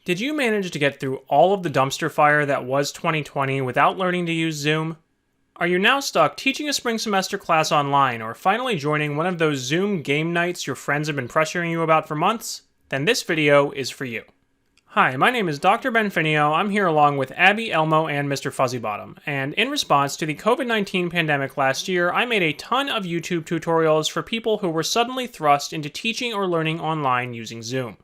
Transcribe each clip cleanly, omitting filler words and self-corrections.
Did you manage to get through all of the dumpster fire that was 2020 without learning to use Zoom? Are you now stuck teaching a spring semester class online or finally joining one of those Zoom game nights your friends have been pressuring you about for months? Then this video is for you. Hi, my name is Dr. Benfinio. I'm here along with Abby, Elmo, and Mr. Fuzzybottom. And in response to the COVID-19 pandemic last year, I made a ton of YouTube tutorials for people who were suddenly thrust into teaching or learning online using Zoom.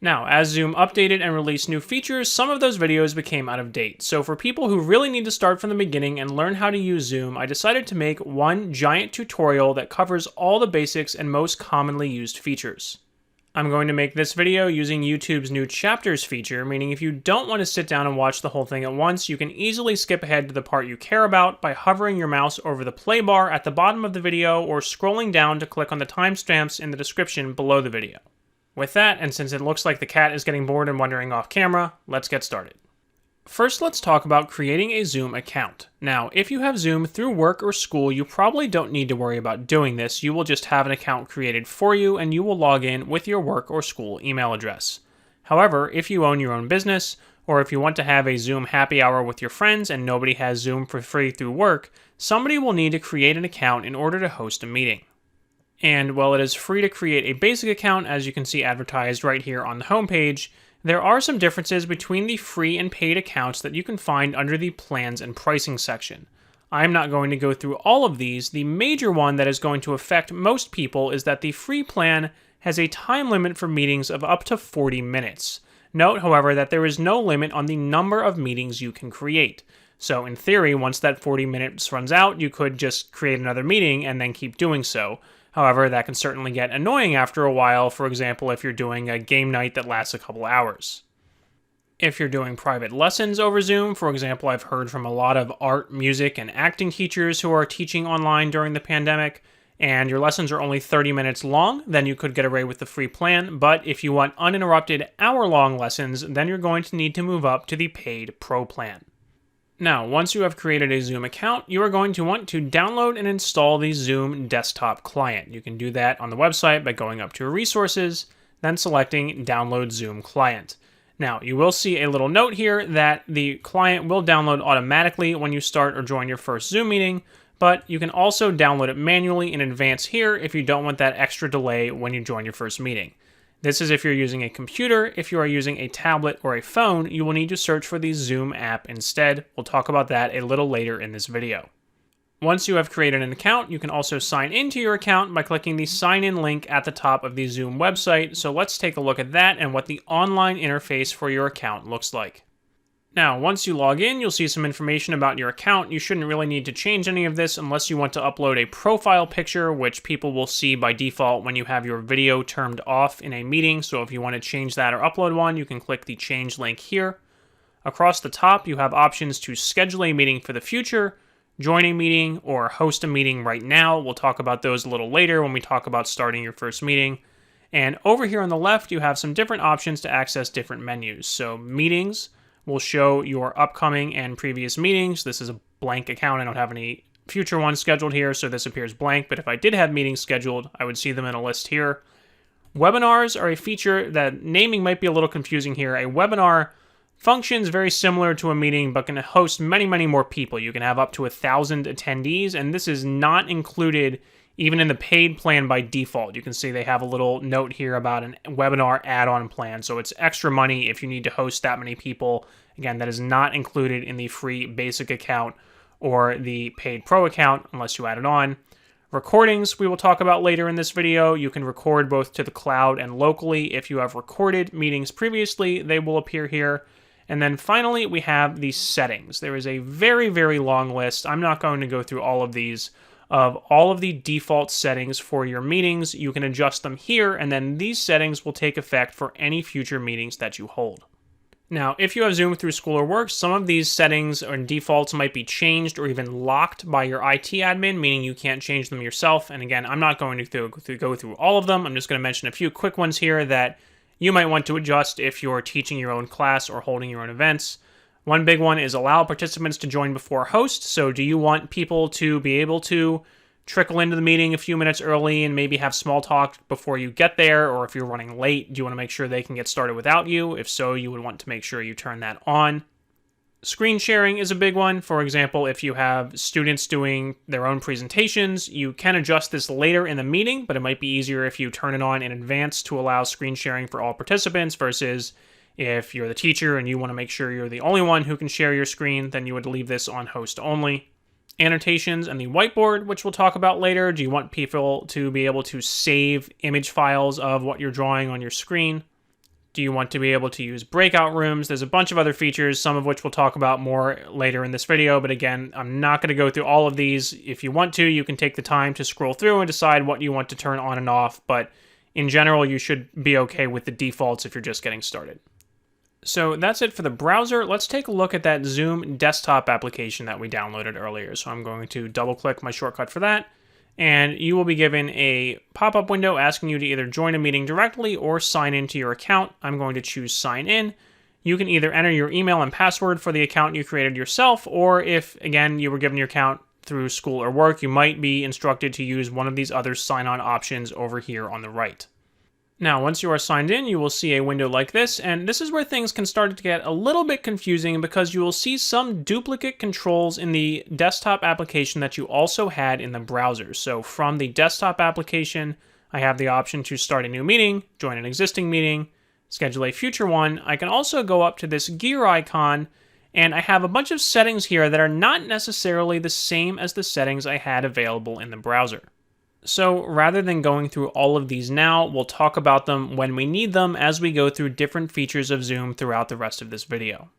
Now, as Zoom updated and released new features, some of those videos became out of date. So for people who really need to start from the beginning and learn how to use Zoom, I decided to make one giant tutorial that covers all the basics and most commonly used features. I'm going to make this video using YouTube's new chapters feature, meaning if you don't want to sit down and watch the whole thing at once, you can easily skip ahead to the part you care about by hovering your mouse over the play bar at the bottom of the video or scrolling down to click on the timestamps in the description below the video. With that, and since it looks like the cat is getting bored and wandering off camera, let's get started. First, let's talk about creating a Zoom account. Now, if you have Zoom through work or school, you probably don't need to worry about doing this. You will just have an account created for you and you will log in with your work or school email address. However, if you own your own business, or if you want to have a Zoom happy hour with your friends and nobody has Zoom for free through work, somebody will need to create an account in order to host a meeting. And while it is free to create a basic account, as you can see advertised right here on the homepage, there are some differences between the free and paid accounts that you can find under the plans and pricing section. I'm not going to go through all of these. The major one that is going to affect most people is that the free plan has a time limit for meetings of up to 40 minutes. Note, however, that there is no limit on the number of meetings you can create. So in theory, once that 40 minutes runs out, you could just create another meeting and then keep doing so. However, that can certainly get annoying after a while, for example, if you're doing a game night that lasts a couple hours. If you're doing private lessons over Zoom, for example, I've heard from a lot of art, music, and acting teachers who are teaching online during the pandemic, and your lessons are only 30 minutes long, then you could get away with the free plan, but if you want uninterrupted hour-long lessons, then you're going to need to move up to the paid Pro plan. Now, once you have created a Zoom account, you are going to want to download and install the Zoom desktop client. You can do that on the website by going up to Resources, then selecting Download Zoom Client. Now, you will see a little note here that the client will download automatically when you start or join your first Zoom meeting, but you can also download it manually in advance here if you don't want that extra delay when you join your first meeting. This is if you're using a computer. If you are using a tablet or a phone, you will need to search for the Zoom app instead. We'll talk about that a little later in this video. Once you have created an account, you can also sign into your account by clicking the sign in link at the top of the Zoom website. So let's take a look at that and what the online interface for your account looks like. Now, once you log in, you'll see some information about your account. You shouldn't really need to change any of this unless you want to upload a profile picture, which people will see by default when you have your video turned off in a meeting. So if you want to change that or upload one, you can click the change link here. Across the top, you have options to schedule a meeting for the future, join a meeting, or host a meeting right now. We'll talk about those a little later when we talk about starting your first meeting. And over here on the left, you have some different options to access different menus. So meetings will show your upcoming and previous meetings. This is a blank account. I don't have any future ones scheduled here, so this appears blank. But if I did have meetings scheduled, I would see them in a list here. Webinars are a feature that naming might be a little confusing here. A webinar functions very similar to a meeting, but can host many, many more people. You can have up to 1,000 attendees, and this is not included even in the paid plan by default. You can see they have a little note here about a webinar add-on plan. So it's extra money if you need to host that many people. Again, that is not included in the free basic account or the paid pro account unless you add it on. Recordings, we will talk about later in this video. You can record both to the cloud and locally. If you have recorded meetings previously, they will appear here. And then finally, we have the settings. There is a very, very long list. I'm not going to go through all of these. Of all of the default settings for your meetings. You can adjust them here, and then these settings will take effect for any future meetings that you hold. Now, if you have Zoom through school or work, some of these settings or defaults might be changed or even locked by your IT admin, meaning you can't change them yourself. And again, I'm not going to go through all of them. I'm just going to mention a few quick ones here that you might want to adjust if you're teaching your own class or holding your own events. One big one is allow participants to join before host. So do you want people to be able to trickle into the meeting a few minutes early and maybe have small talk before you get there, or if you're running late, do you want to make sure they can get started without you? If so, you would want to make sure you turn that on. Screen sharing is a big one. For example, if you have students doing their own presentations, you can adjust this later in the meeting, but it might be easier if you turn it on in advance to allow screen sharing for all participants versus if you're the teacher and you want to make sure you're the only one who can share your screen, then you would leave this on host only. Annotations and the whiteboard, which we'll talk about later. Do you want people to be able to save image files of what you're drawing on your screen? Do you want to be able to use breakout rooms? There's a bunch of other features, some of which we'll talk about more later in this video, but again, I'm not going to go through all of these. If you want to, you can take the time to scroll through and decide what you want to turn on and off, but in general, you should be okay with the defaults if you're just getting started. So that's it for the browser. Let's take a look at that Zoom desktop application that we downloaded earlier. So I'm going to double-click my shortcut for that, and you will be given a pop-up window asking you to either join a meeting directly or sign into your account. I'm going to choose sign in. You can either enter your email and password for the account you created yourself, or if, again, you were given your account through school or work, you might be instructed to use one of these other sign-on options over here on the right. Now, once you are signed in, you will see a window like this, and this is where things can start to get a little bit confusing because you will see some duplicate controls in the desktop application that you also had in the browser. So from the desktop application, I have the option to start a new meeting, join an existing meeting, schedule a future one. I can also go up to this gear icon, and I have a bunch of settings here that are not necessarily the same as the settings I had available in the browser. So rather than going through all of these now, we'll talk about them when we need them as we go through different features of Zoom throughout the rest of this video.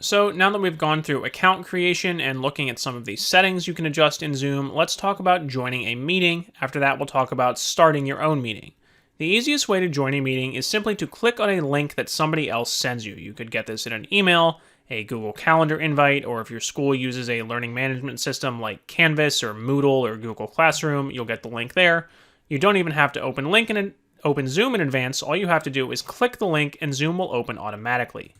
So now that we've gone through account creation and looking at some of these settings you can adjust in Zoom, let's talk about joining a meeting. After that, we'll talk about starting your own meeting. The easiest way to join a meeting is simply to click on a link that somebody else sends you. You could get this in an email, a Google Calendar invite, or if your school uses a learning management system like Canvas or Moodle or Google Classroom, you'll get the link there. You don't even have to open Zoom in advance. All you have to do is click the link and Zoom will open automatically.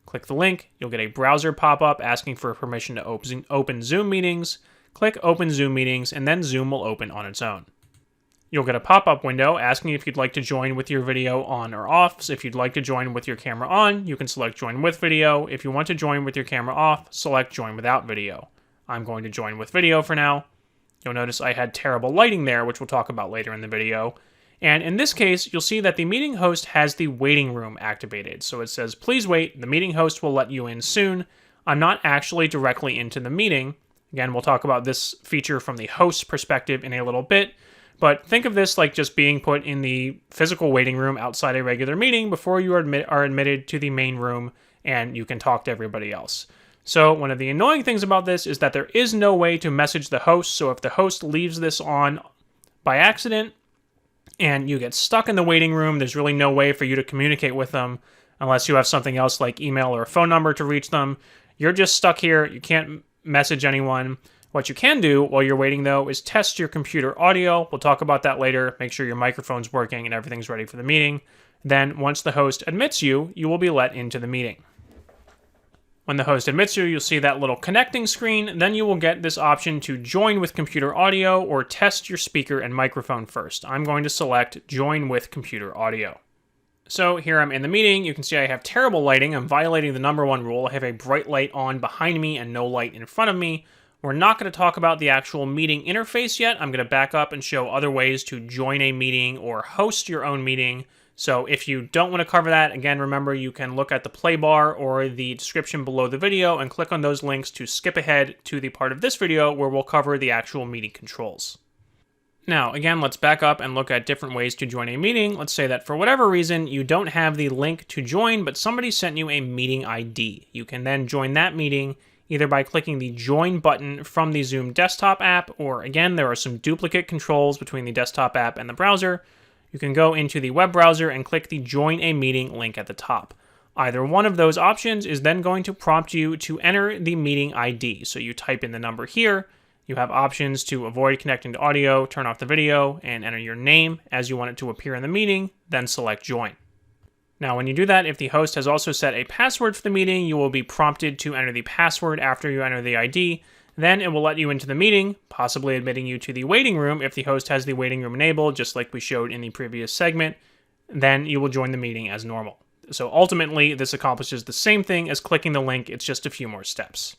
Click the link, you'll get a browser pop-up asking for permission to open Zoom meetings. Click Open Zoom Meetings, and then Zoom will open on its own. You'll get a pop-up window asking if you'd like to join with your video on or off. So if you'd like to join with your camera on, you can select Join with Video. If you want to join with your camera off, select Join without video. I'm going to join with video for now. You'll notice I had terrible lighting there, which we'll talk about later in the video. And in this case, you'll see that the meeting host has the waiting room activated. So it says, please wait, the meeting host will let you in soon. I'm not actually directly into the meeting. Again, we'll talk about this feature from the host's perspective in a little bit. But think of this like just being put in the physical waiting room outside a regular meeting before you are admitted to the main room and you can talk to everybody else. So one of the annoying things about this is that there is no way to message the host. So if the host leaves this on by accident and you get stuck in the waiting room, there's really no way for you to communicate with them unless you have something else like email or a phone number to reach them. You're just stuck here. You can't message anyone. What you can do while you're waiting, though, is test your computer audio. We'll talk about that later. Make sure your microphone's working and everything's ready for the meeting. Then, once the host admits you, you will be let into the meeting. When the host admits you, you'll see that little connecting screen. Then you will get this option to join with computer audio or test your speaker and microphone first. I'm going to select Join with Computer Audio. So here I'm in the meeting. You can see I have terrible lighting. I'm violating the number one rule. I have a bright light on behind me and no light in front of me. We're not going to talk about the actual meeting interface yet. I'm going to back up and show other ways to join a meeting or host your own meeting. So if you don't want to cover that, again, remember you can look at the play bar or the description below the video and click on those links to skip ahead to the part of this video where we'll cover the actual meeting controls. Now, again, let's back up and look at different ways to join a meeting. Let's say that for whatever reason, you don't have the link to join, but somebody sent you a meeting ID. You can then join that meeting either by clicking the Join button from the Zoom desktop app, or again, there are some duplicate controls between the desktop app and the browser. You can go into the web browser and click the Join a Meeting link at the top. Either one of those options is then going to prompt you to enter the meeting ID. So you type in the number here. You have options to avoid connecting to audio, turn off the video, and enter your name as you want it to appear in the meeting, then select Join. Now, when you do that, if the host has also set a password for the meeting, you will be prompted to enter the password after you enter the ID. Then it will let you into the meeting, possibly admitting you to the waiting room if the host has the waiting room enabled, just like we showed in the previous segment. Then you will join the meeting as normal. So ultimately, this accomplishes the same thing as clicking the link, it's just a few more steps.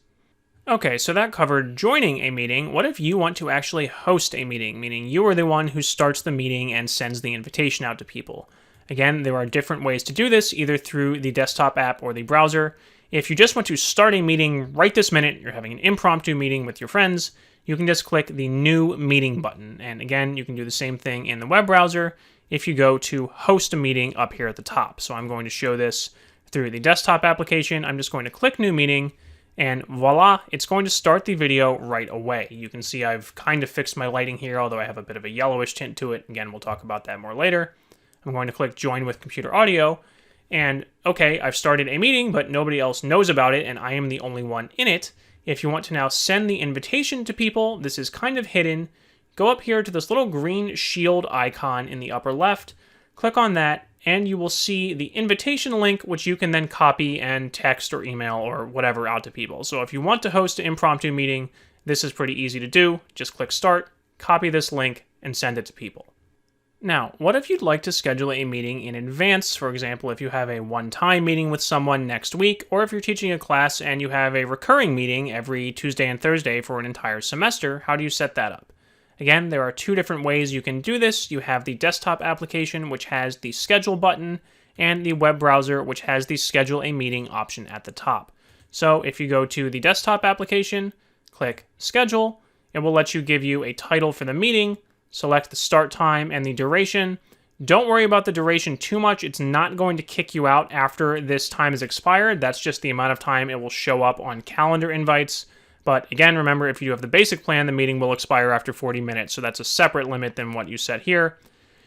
Okay, so that covered joining a meeting. What if you want to actually host a meeting, meaning you are the one who starts the meeting and sends the invitation out to people? Again, there are different ways to do this, either through the desktop app or the browser. If you just want to start a meeting right this minute, you're having an impromptu meeting with your friends, you can just click the New Meeting button. And again, you can do the same thing in the web browser if you go to Host a Meeting up here at the top. So I'm going to show this through the desktop application. I'm just going to click New Meeting, and voila, it's going to start the video right away. You can see I've kind of fixed my lighting here, although I have a bit of a yellowish tint to it. Again, we'll talk about that more later. I'm going to click Join with Computer Audio, and okay, I've started a meeting, but nobody else knows about it, and I am the only one in it. If you want to now send the invitation to people, this is kind of hidden. Go up here to this little green shield icon in the upper left, click on that, and you will see the invitation link, which you can then copy and text or email or whatever out to people. So if you want to host an impromptu meeting, this is pretty easy to do. Just click Start, copy this link, and send it to people. Now, what if you'd like to schedule a meeting in advance? For example, if you have a one-time meeting with someone next week, or if you're teaching a class and you have a recurring meeting every Tuesday and Thursday for an entire semester, how do you set that up? Again, there are two different ways you can do this. You have the desktop application, which has the schedule button, and the web browser, which has the schedule a meeting option at the top. So if you go to the desktop application, click schedule, it will let you give you a title for the meeting, select the start time and the duration. Don't worry about the duration too much. It's not going to kick you out after this time is expired. That's just the amount of time it will show up on calendar invites. But again, remember, if you have the basic plan, the meeting will expire after 40 minutes, so that's a separate limit than what you set here.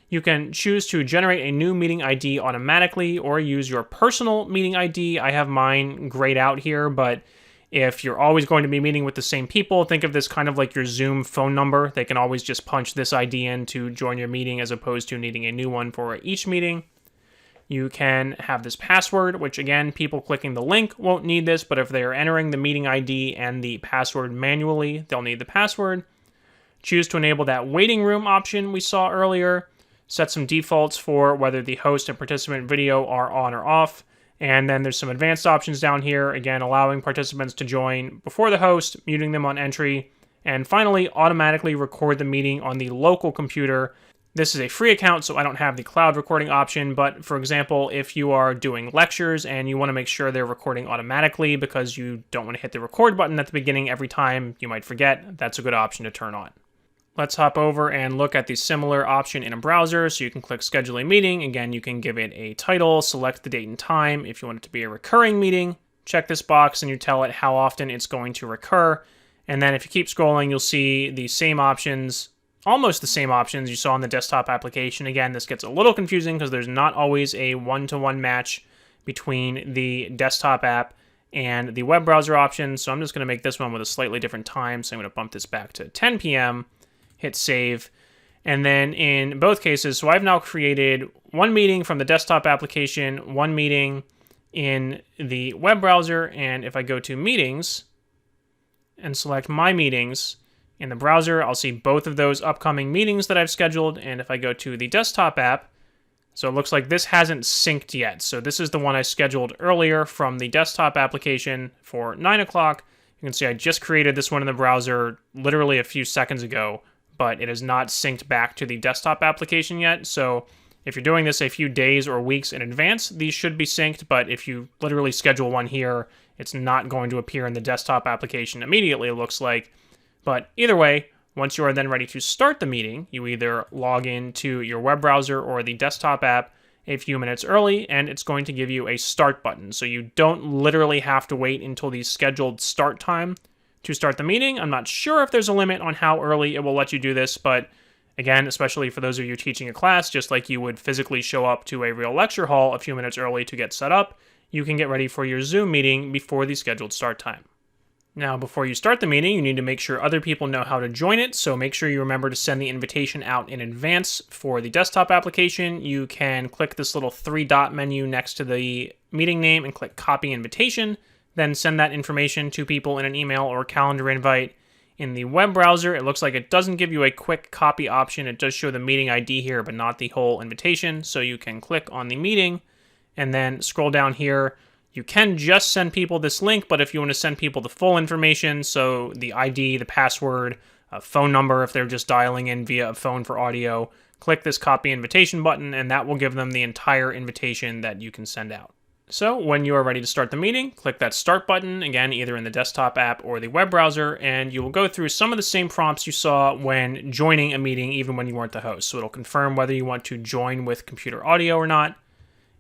You can choose to generate a new meeting ID automatically or use your personal meeting ID. I have mine grayed out here, but if you're always going to be meeting with the same people, think of this kind of like your Zoom phone number. They can always just punch this ID in to join your meeting as opposed to needing a new one for each meeting. You can have this password, which again, people clicking the link won't need this, but if they are entering the meeting ID and the password manually, they'll need the password. Choose to enable that waiting room option we saw earlier. Set some defaults for whether the host and participant video are on or off. And then there's some advanced options down here, again, allowing participants to join before the host, muting them on entry, and finally, automatically record the meeting on the local computer. This is a free account, so I don't have the cloud recording option, but for example, if you are doing lectures and you want to make sure they're recording automatically because you don't want to hit the record button at the beginning every time you might forget, that's a good option to turn on. Let's hop over and look at the similar option in a browser. So you can click Schedule a Meeting. Again, you can give it a title, select the date and time. If you want it to be a recurring meeting, check this box and you tell it how often it's going to recur. And then if you keep scrolling, you'll see the same options, almost the same options you saw in the desktop application. Again, this gets a little confusing because there's not always a one-to-one match between the desktop app and the web browser option. So I'm just going to make this one with a slightly different time. So I'm going to bump this back to 10 p.m., hit save. And then in both cases, so I've now created one meeting from the desktop application, one meeting in the web browser. And if I go to meetings and select my meetings in the browser, I'll see both of those upcoming meetings that I've scheduled. And if I go to the desktop app, so it looks like this hasn't synced yet. So this is the one I scheduled earlier from the desktop application for 9 o'clock. You can see I just created this one in the browser literally a few seconds ago, but it is not synced back to the desktop application yet. So if you're doing this a few days or weeks in advance, these should be synced. But if you literally schedule one here, it's not going to appear in the desktop application immediately, it looks like. But either way, once you are then ready to start the meeting, you either log into your web browser or the desktop app a few minutes early, and it's going to give you a start button. So you don't literally have to wait until the scheduled start time to start the meeting. I'm not sure if there's a limit on how early it will let you do this, but again, especially for those of you teaching a class, just like you would physically show up to a real lecture hall a few minutes early to get set up, you can get ready for your Zoom meeting before the scheduled start time. Now, before you start the meeting, you need to make sure other people know how to join it, so make sure you remember to send the invitation out in advance. For the desktop application, you can click this little three-dot menu next to the meeting name and click Copy Invitation, then send that information to people in an email or calendar invite. In the web browser, it looks like it doesn't give you a quick copy option. It does show the meeting ID here, but not the whole invitation. So you can click on the meeting and then scroll down here. You can just send people this link, but if you want to send people the full information, so the ID, the password, a phone number if they're just dialing in via a phone for audio, click this copy invitation button, and that will give them the entire invitation that you can send out. So when you are ready to start the meeting, click that start button, again, either in the desktop app or the web browser, and you will go through some of the same prompts you saw when joining a meeting, even when you weren't the host. So it'll confirm whether you want to join with computer audio or not.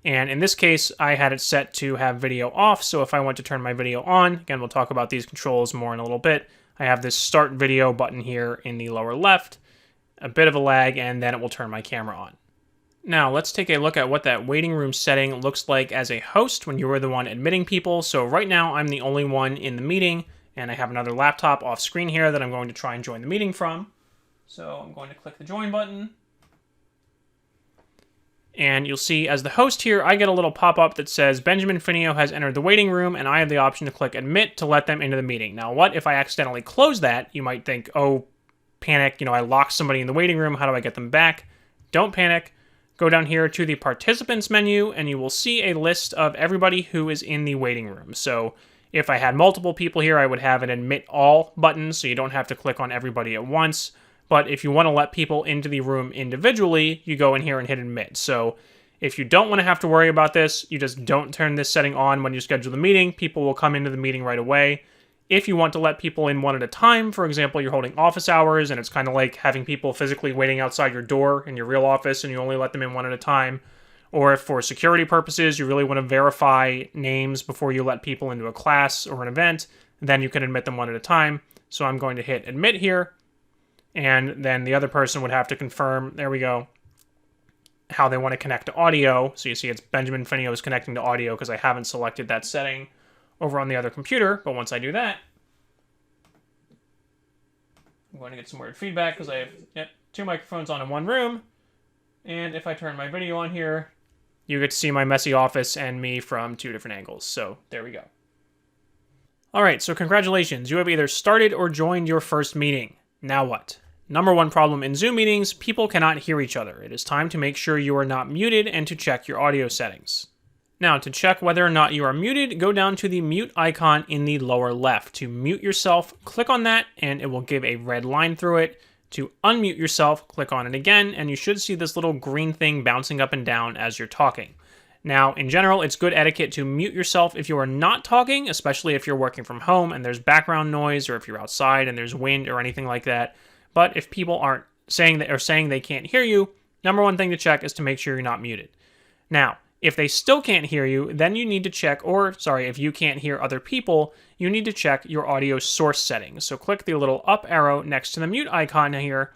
And in this case, I had it set to have video off, so if I want to turn my video on, again, we'll talk about these controls more in a little bit, I have this start video button here in the lower left, a bit of a lag, and then it will turn my camera on. Now, let's take a look at what that waiting room setting looks like as a host when you were the one admitting people. So right now, I'm the only one in the meeting, and I have another laptop off screen here that I'm going to try and join the meeting from. So I'm going to click the join button. And you'll see as the host here, I get a little pop-up that says Benjamin Finio has entered the waiting room, and I have the option to click admit to let them into the meeting. Now, what if I accidentally close that? You might think, oh, panic, I locked somebody in the waiting room. How do I get them back? Don't panic. Go down here to the participants menu, and you will see a list of everybody who is in the waiting room. So if I had multiple people here, I would have an admit all button, so you don't have to click on everybody at once. But if you want to let people into the room individually, you go in here and hit admit. So if you don't want to have to worry about this, you just don't turn this setting on when you schedule the meeting. People will come into the meeting right away. If you want to let people in one at a time, for example, you're holding office hours and it's kind of like having people physically waiting outside your door in your real office and you only let them in one at a time. Or if for security purposes, you really want to verify names before you let people into a class or an event, then you can admit them one at a time. So I'm going to hit admit here. And then the other person would have to confirm, there we go, how they want to connect to audio. So you see it's Benjamin Finio is connecting to audio because I haven't selected that setting over on the other computer. But once I do that, I'm going to get some weird feedback because I have two microphones on in one room. And if I turn my video on here, you get to see my messy office and me from two different angles. So there we go. All right, so congratulations. You have either started or joined your first meeting. Now what? Number one problem in Zoom meetings, people cannot hear each other. It is time to make sure you are not muted and to check your audio settings. Now, to check whether or not you are muted, go down to the mute icon in the lower left. To mute yourself, click on that, and it will give a red line through it. To unmute yourself, click on it again, and you should see this little green thing bouncing up and down as you're talking. Now, in general, it's good etiquette to mute yourself if you are not talking, especially if you're working from home and there's background noise, or if you're outside and there's wind or anything like that. But if people aren't saying that or saying they can't hear you, number one thing to check is to make sure you're not muted. Now, if they still can't hear you, then you need to check, if you can't hear other people, you need to check your audio source settings. So click the little up arrow next to the mute icon here,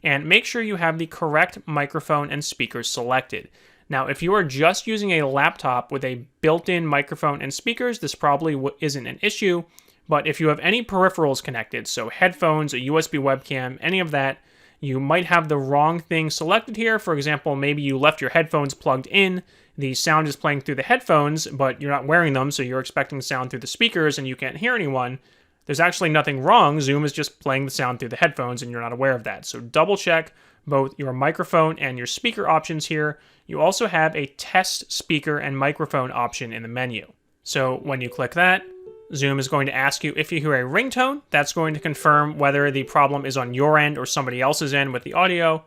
and make sure you have the correct microphone and speakers selected. Now, if you are just using a laptop with a built-in microphone and speakers, this probably isn't an issue. But if you have any peripherals connected, so headphones, a USB webcam, any of that, you might have the wrong thing selected here. For example, maybe you left your headphones plugged in, the sound is playing through the headphones, but you're not wearing them, so you're expecting sound through the speakers and you can't hear anyone. There's actually nothing wrong. Zoom is just playing the sound through the headphones and you're not aware of that. So double check both your microphone and your speaker options here. You also have a test speaker and microphone option in the menu. So when you click that, Zoom is going to ask you if you hear a ringtone. That's going to confirm whether the problem is on your end or somebody else's end with the audio.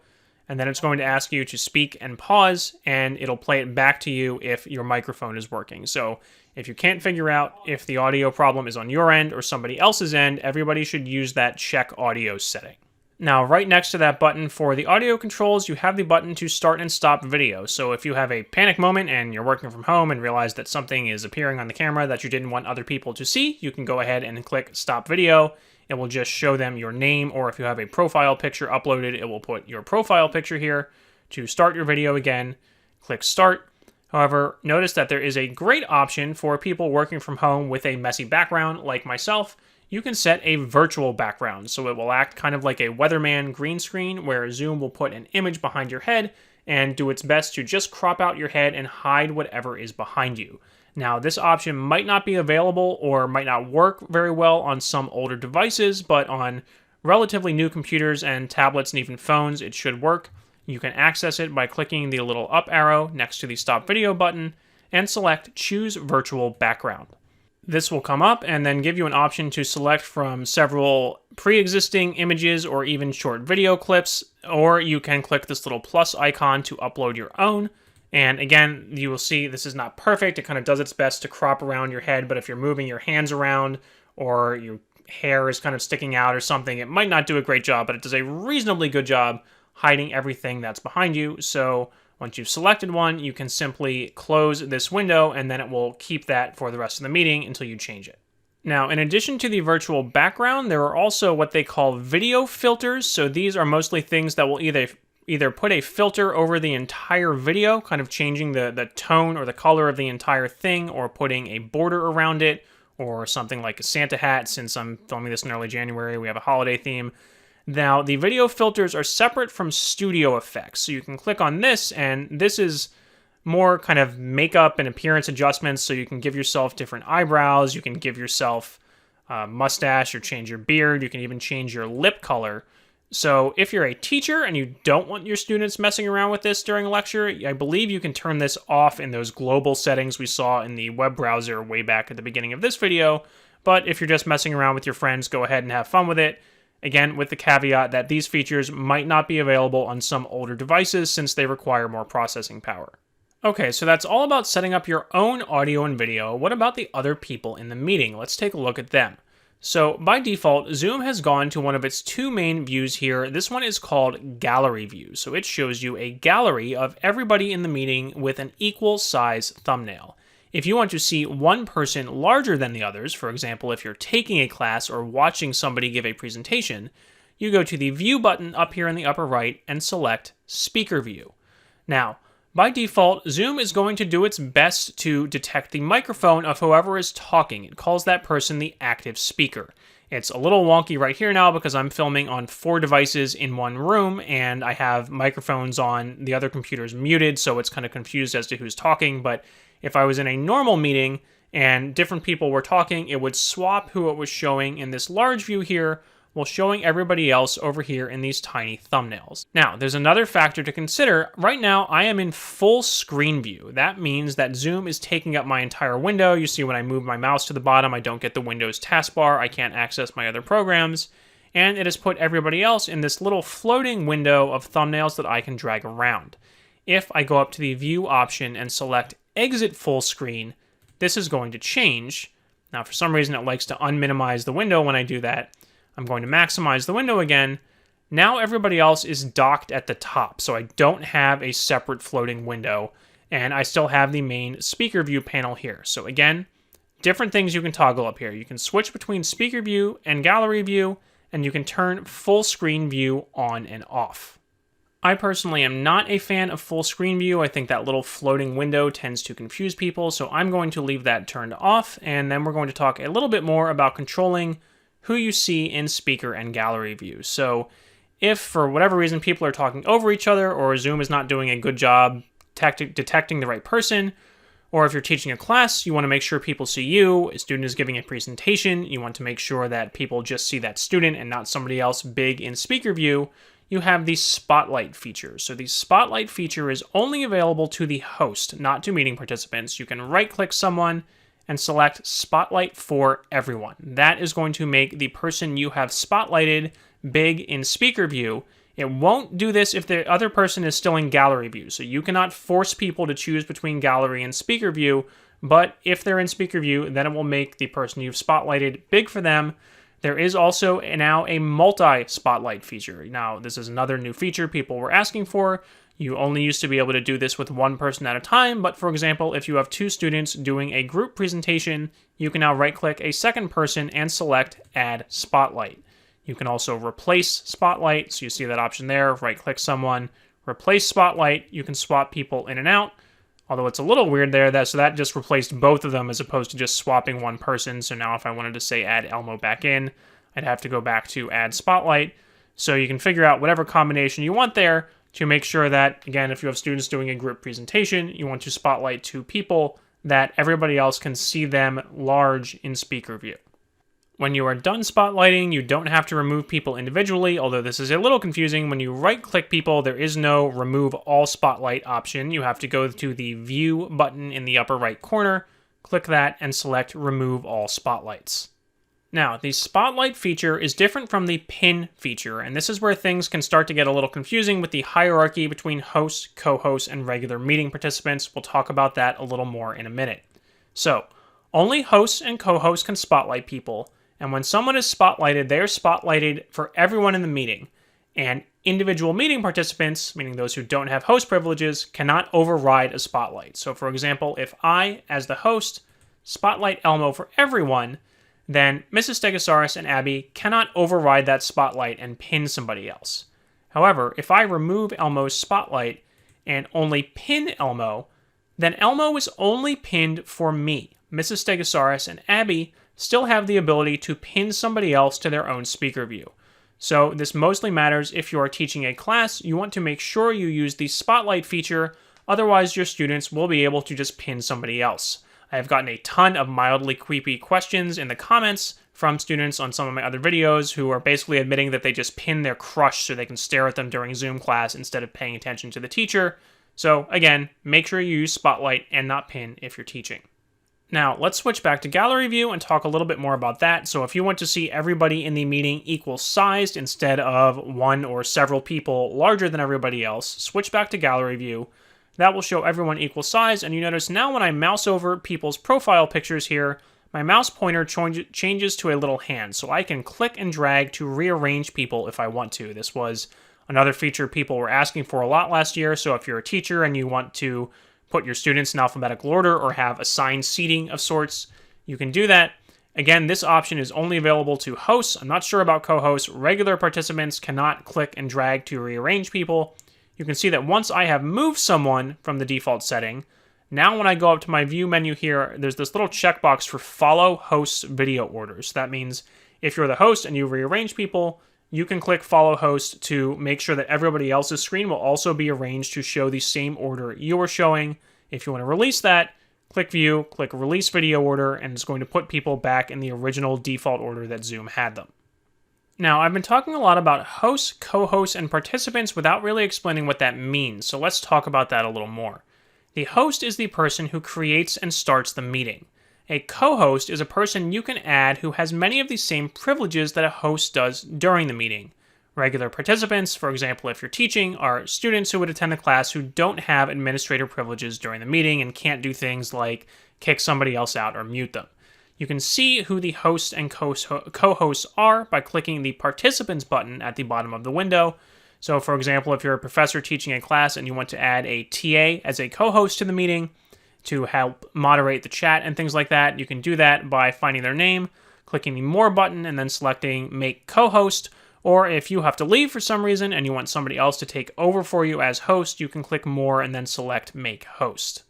And then it's going to ask you to speak and pause, and it'll play it back to you if your microphone is working. So if you can't figure out if the audio problem is on your end or somebody else's end, everybody should use that check audio setting. Now, right next to that button for the audio controls, you have the button to start and stop video. So if you have a panic moment and you're working from home and realize that something is appearing on the camera that you didn't want other people to see, you can go ahead and click stop video. It will just show them your name, or if you have a profile picture uploaded, it will put your profile picture here. To start your video again, click start. However, notice that there is a great option for people working from home with a messy background like myself. You can set a virtual background, so it will act kind of like a weatherman green screen where Zoom will put an image behind your head and do its best to just crop out your head and hide whatever is behind you. Now, this option might not be available or might not work very well on some older devices, but on relatively new computers and tablets and even phones, it should work. You can access it by clicking the little up arrow next to the Stop Video button and select Choose Virtual Background. This will come up and then give you an option to select from several pre-existing images or even short video clips, or you can click this little plus icon to upload your own. And again, you will see this is not perfect. It kind of does its best to crop around your head, but if you're moving your hands around or your hair is kind of sticking out or something, it might not do a great job, but it does a reasonably good job hiding everything that's behind you. So once you've selected one, you can simply close this window and then it will keep that for the rest of the meeting until you change it. Now, in addition to the virtual background, there are also what they call video filters. So these are mostly things that will either put a filter over the entire video, kind of changing the tone or the color of the entire thing, or putting a border around it, or something like a Santa hat. Since I'm filming this in early January, we have a holiday theme. Now, the video filters are separate from studio effects. So you can click on this, and this is more kind of makeup and appearance adjustments. So you can give yourself different eyebrows. You can give yourself a mustache or change your beard. You can even change your lip color. So if you're a teacher and you don't want your students messing around with this during a lecture, I believe you can turn this off in those global settings we saw in the web browser way back at the beginning of this video. But if you're just messing around with your friends, go ahead and have fun with it. Again, with the caveat that these features might not be available on some older devices since they require more processing power. Okay, so that's all about setting up your own audio and video. What about the other people in the meeting? Let's take a look at them. So by default, Zoom has gone to one of its two main views here. This one is called Gallery View. So it shows you a gallery of everybody in the meeting with an equal size thumbnail. If you want to see one person larger than the others, for example, if you're taking a class or watching somebody give a presentation, you go to the View button up here in the upper right and select Speaker View. Now, by default, Zoom is going to do its best to detect the microphone of whoever is talking. It calls that person the active speaker. It's a little wonky right here now because I'm filming on 4 devices in one room and I have microphones on the other computers muted, so it's kind of confused as to who's talking. But if I was in a normal meeting and different people were talking, it would swap who it was showing in this large view here while showing everybody else over here in these tiny thumbnails. Now, there's another factor to consider. Right now, I am in full screen view. That means that Zoom is taking up my entire window. You see when I move my mouse to the bottom, I don't get the Windows taskbar. I can't access my other programs. And it has put everybody else in this little floating window of thumbnails that I can drag around. If I go up to the View option and select Exit Full Screen, this is going to change. Now, for some reason, it likes to unminimize the window when I do that. I'm going to maximize the window again. Now everybody else is docked at the top, so I don't have a separate floating window, and I still have the main speaker view panel here. So again, different things you can toggle up here. You can switch between speaker view and gallery view, and you can turn full screen view on and off. I personally am not a fan of full screen view. I think that little floating window tends to confuse people, so I'm going to leave that turned off, and then we're going to talk a little bit more about controlling who you see in speaker and gallery view. So if for whatever reason people are talking over each other, or Zoom is not doing a good job detecting the right person, or if you're teaching a class, you want to make sure people see you. A student is giving a presentation, you want to make sure that people just see that student and not somebody else big in speaker view. You have the spotlight feature. So the spotlight feature is only available to the host, not to meeting participants. You can right-click someone and select Spotlight for Everyone. That is going to make the person you have spotlighted big in speaker view. It won't do this if the other person is still in gallery view, so you cannot force people to choose between gallery and speaker view, but if they're in speaker view, then it will make the person you've spotlighted big for them. There is also now a multi-spotlight feature. Now, this is another new feature people were asking for. You only used to be able to do this with one person at a time, but for example, if you have 2 students doing a group presentation, you can now right-click a second person and select Add Spotlight. You can also replace Spotlight, so you see that option there, right-click someone, replace Spotlight. You can swap people in and out, although it's a little weird there, so that just replaced both of them as opposed to just swapping one person. So now if I wanted to say Add Elmo back in, I'd have to go back to Add Spotlight. So you can figure out whatever combination you want there to make sure that, again, if you have students doing a group presentation, you want to spotlight 2 people, that everybody else can see them large in speaker view. When you are done spotlighting, you don't have to remove people individually, although this is a little confusing. When you right-click people, there is no remove all spotlight option. You have to go to the View button in the upper right corner, click that, and select Remove All Spotlights. Now, the spotlight feature is different from the pin feature, and this is where things can start to get a little confusing with the hierarchy between hosts, co-hosts, and regular meeting participants. We'll talk about that a little more in a minute. So, only hosts and co-hosts can spotlight people, and when someone is spotlighted, they are spotlighted for everyone in the meeting. And individual meeting participants, meaning those who don't have host privileges, cannot override a spotlight. So for example, if I, as the host, spotlight Elmo for everyone, then Mrs. Stegosaurus and Abby cannot override that spotlight and pin somebody else. However, if I remove Elmo's spotlight and only pin Elmo, then Elmo is only pinned for me. Mrs. Stegosaurus and Abby still have the ability to pin somebody else to their own speaker view. So this mostly matters if you are teaching a class. You want to make sure you use the spotlight feature, otherwise your students will be able to just pin somebody else. I have gotten a ton of mildly creepy questions in the comments from students on some of my other videos who are basically admitting that they just pin their crush so they can stare at them during Zoom class instead of paying attention to the teacher. So again, make sure you use spotlight and not pin if you're teaching. Now, let's switch back to gallery view and talk a little bit more about that. So if you want to see everybody in the meeting equal sized instead of one or several people larger than everybody else, switch back to gallery view. That will show everyone equal size, and you notice now when I mouse over people's profile pictures here, my mouse pointer changes to a little hand, so I can click and drag to rearrange people if I want to. This was another feature people were asking for a lot last year, so if you're a teacher and you want to put your students in alphabetical order or have assigned seating of sorts, you can do that. Again, this option is only available to hosts. I'm not sure about co-hosts. Regular participants cannot click and drag to rearrange people. You can see that once I have moved someone from the default setting, now when I go up to my view menu here, there's this little checkbox for follow hosts video orders. That means if you're the host and you rearrange people, you can click follow host to make sure that everybody else's screen will also be arranged to show the same order you are showing. If you want to release that, click view, click release video order, and it's going to put people back in the original default order that Zoom had them. Now, I've been talking a lot about hosts, co-hosts, and participants without really explaining what that means, so let's talk about that a little more. The host is the person who creates and starts the meeting. A co-host is a person you can add who has many of the same privileges that a host does during the meeting. Regular participants, for example, if you're teaching, are students who would attend the class who don't have administrator privileges during the meeting and can't do things like kick somebody else out or mute them. You can see who the hosts and co-hosts are by clicking the Participants button at the bottom of the window. So, for example, if you're a professor teaching a class and you want to add a TA as a co-host to the meeting to help moderate the chat and things like that, you can do that by finding their name, clicking the More button, and then selecting Make Co-host. Or if you have to leave for some reason and you want somebody else to take over for you as host, you can click More and then select Make Host.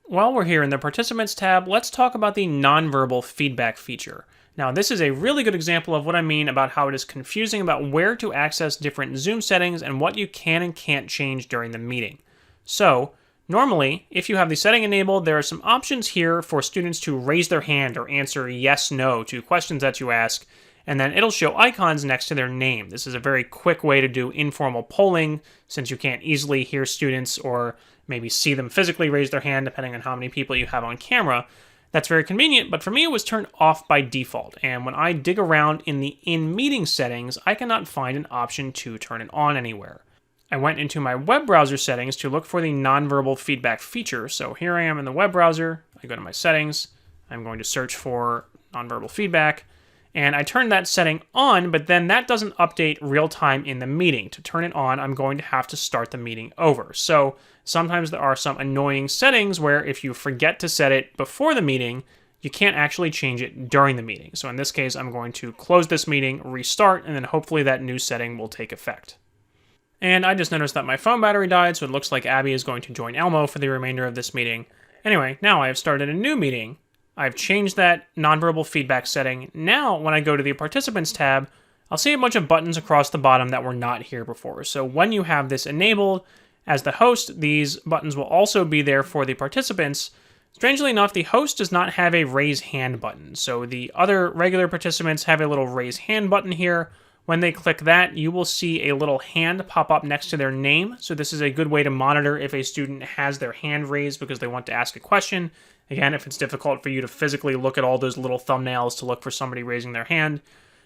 While we're here in the Participants tab, let's talk about the nonverbal feedback feature. Now, this is a really good example of what I mean about how it is confusing about where to access different Zoom settings and what you can and can't change during the meeting. So, normally, if you have the setting enabled, there are some options here for students to raise their hand or answer yes, no to questions that you ask, and then it'll show icons next to their name. This is a very quick way to do informal polling, since you can't easily hear students or maybe see them physically raise their hand depending on how many people you have on camera. That's very convenient, but for me it was turned off by default, and when I dig around in the in-meeting settings, I cannot find an option to turn it on anywhere. I went into my web browser settings to look for the nonverbal feedback feature, so here I am in the web browser, I go to my settings, I'm going to search for nonverbal feedback, and I turn that setting on, but then that doesn't update real time in the meeting. To turn it on, I'm going to have to start the meeting over. So sometimes there are some annoying settings where if you forget to set it before the meeting, you can't actually change it during the meeting. So in this case, I'm going to close this meeting, restart, and then hopefully that new setting will take effect. And I just noticed that my phone battery died, so it looks like Abby is going to join Elmo for the remainder of this meeting. Anyway, now I have started a new meeting. I've changed that nonverbal feedback setting. Now, when I go to the Participants tab, I'll see a bunch of buttons across the bottom that were not here before. So when you have this enabled, as the host, these buttons will also be there for the participants. Strangely enough, the host does not have a raise hand button, so the other regular participants have a little raise hand button here. When they click that, you will see a little hand pop up next to their name, so this is a good way to monitor if a student has their hand raised because they want to ask a question. Again, if it's difficult for you to physically look at all those little thumbnails to look for somebody raising their hand.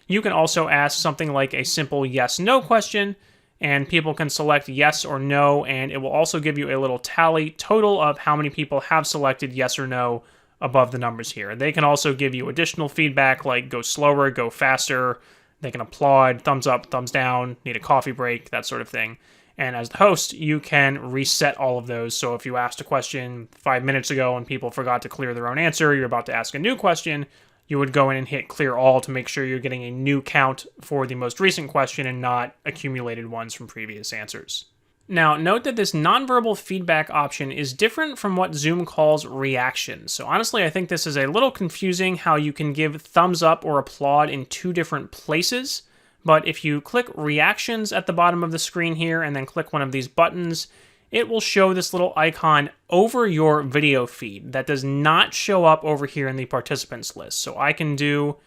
You can also ask something like a simple yes/no question, and people can select yes or no, and it will also give you a little tally total of how many people have selected yes or no above the numbers here. They can also give you additional feedback like go slower, go faster. They can applaud, thumbs up, thumbs down, need a coffee break, that sort of thing. And as the host, you can reset all of those. So if you asked a question 5 minutes ago and people forgot to clear their own answer, you're about to ask a new question, you would go in and hit clear all to make sure you're getting a new count for the most recent question and not accumulated ones from previous answers. Now, note that this nonverbal feedback option is different from what Zoom calls reactions. So honestly, I think this is a little confusing how you can give thumbs up or applaud in two different places. But if you click reactions at the bottom of the screen here and then click one of these buttons, it will show this little icon over your video feed that does not show up over here in the participants list. So I can do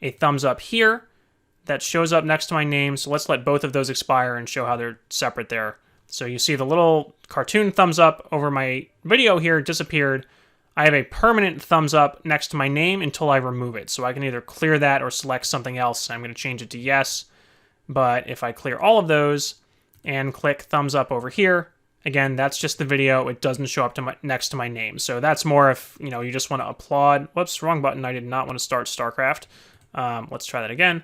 a thumbs up here that shows up next to my name. So let's let both of those expire and show how they're separate there. So you see the little cartoon thumbs up over my video here disappeared. I have a permanent thumbs up next to my name until I remove it. So I can either clear that or select something else. I'm going to change it to yes. But if I clear all of those and click thumbs up over here, again, that's just the video. It doesn't show up to next to my name. So that's more if you just want to applaud. Whoops, wrong button. I did not want to start StarCraft. Let's try that again.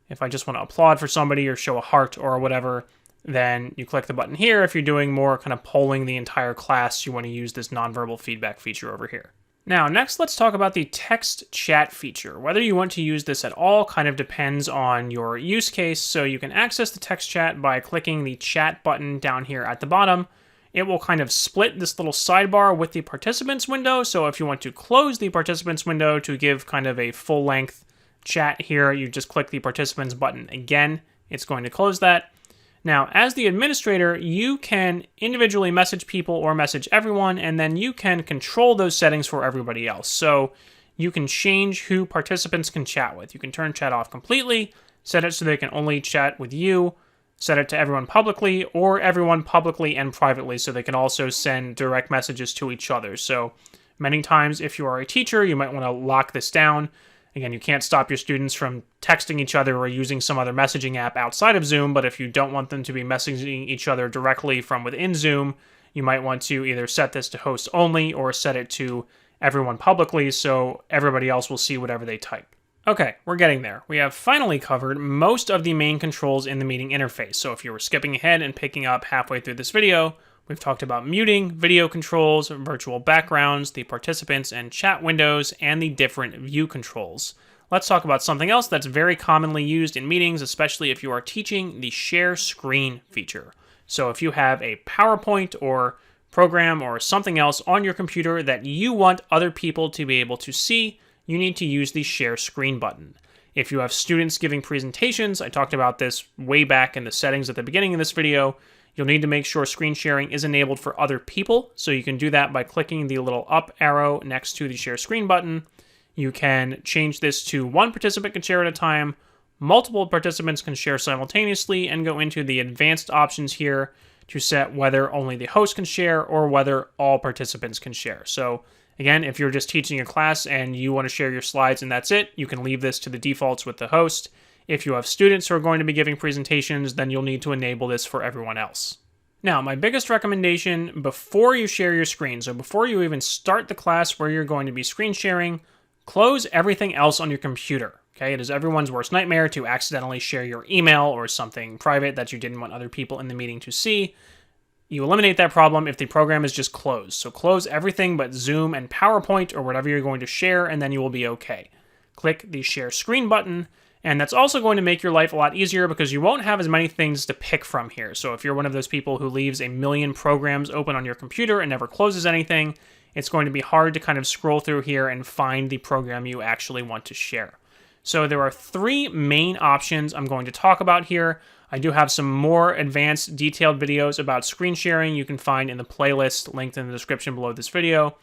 If I just want to applaud for somebody or show a heart or whatever, then you click the button here. If you're doing more kind of polling the entire class, you want to use this nonverbal feedback feature over here. Now, next, let's talk about the text chat feature. Whether you want to use this at all kind of depends on your use case. So you can access the text chat by clicking the chat button down here at the bottom. It will kind of split this little sidebar with the participants window. So if you want to close the participants window to give kind of a full length chat here, you just click the participants button again. It's going to close that. Now, as the administrator, you can individually message people or message everyone, and then you can control those settings for everybody else. So you can change who participants can chat with. You can turn chat off completely, set it so they can only chat with you, set it to everyone publicly, or everyone publicly and privately, so they can also send direct messages to each other. So many times, if you are a teacher, you might want to lock this down. Again, you can't stop your students from texting each other or using some other messaging app outside of Zoom, but if you don't want them to be messaging each other directly from within Zoom, you might want to either set this to host only or set it to everyone publicly so everybody else will see whatever they type. Okay, we're getting there. We have finally covered most of the main controls in the meeting interface. So if you were skipping ahead and picking up halfway through this video, we've talked about muting, video controls, virtual backgrounds, the participants and chat windows, and the different view controls. Let's talk about something else that's very commonly used in meetings, especially if you are teaching, the share screen feature. So if you have a PowerPoint or program or something else on your computer that you want other people to be able to see, you need to use the share screen button. If you have students giving presentations, I talked about this way back in the settings at the beginning of this video, you'll need to make sure screen sharing is enabled for other people. So you can do that by clicking the little up arrow next to the share screen button. You can change this to one participant can share at a time, multiple participants can share simultaneously, and go into the advanced options here to set whether only the host can share or whether all participants can share. So again, if you're just teaching a class and you want to share your slides and that's it, you can leave this to the defaults with the host. If you have students who are going to be giving presentations, then you'll need to enable this for everyone else. Now, my biggest recommendation before you share your screen, so before you even start the class where you're going to be screen sharing, close everything else on your computer. Okay, it is everyone's worst nightmare to accidentally share your email or something private that you didn't want other people in the meeting to see. You eliminate that problem if the program is just closed. So close everything but Zoom and PowerPoint or whatever you're going to share, and then you will be okay. Click the share screen button, and that's also going to make your life a lot easier because you won't have as many things to pick from here. So if you're one of those people who leaves a million programs open on your computer and never closes anything, it's going to be hard to kind of scroll through here and find the program you actually want to share. So there are three main options I'm going to talk about here. I do have some more advanced detailed videos about screen sharing you can find in the playlist linked in the description below this video.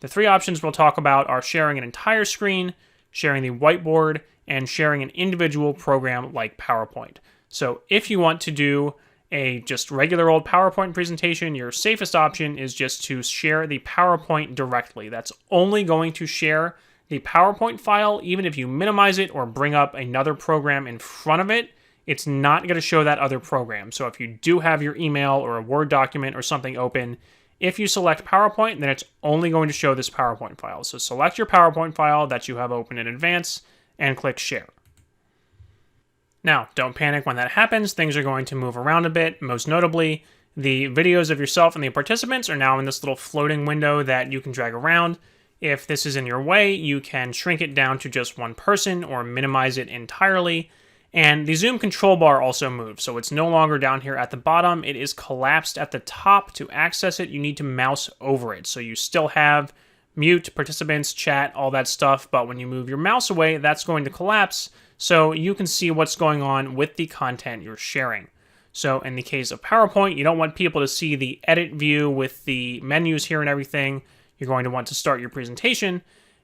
The three options we'll talk about are sharing an entire screen, sharing the whiteboard, and sharing an individual program like PowerPoint. So if you want to do a just regular old PowerPoint presentation, your safest option is just to share the PowerPoint directly. That's only going to share the PowerPoint file. Even if you minimize it or bring up another program in front of it, it's not going to show that other program. So if you do have your email or a Word document or something open, if you select PowerPoint, then it's only going to show this PowerPoint file. So select your PowerPoint file that you have open in advance and click Share. Now, don't panic when that happens. Things are going to move around a bit. Most notably, the videos of yourself and the participants are now in this little floating window that you can drag around. If this is in your way, you can shrink it down to just one person or minimize it entirely. And the Zoom control bar also moves, so it's no longer down here at the bottom. It is collapsed at the top. To access it, you need to mouse over it. So you still have mute, participants, chat, all that stuff, but when you move your mouse away, that's going to collapse, so you can see what's going on with the content you're sharing. So in the case of PowerPoint, you don't want people to see the edit view with the menus here and everything. You're going to want to start your presentation.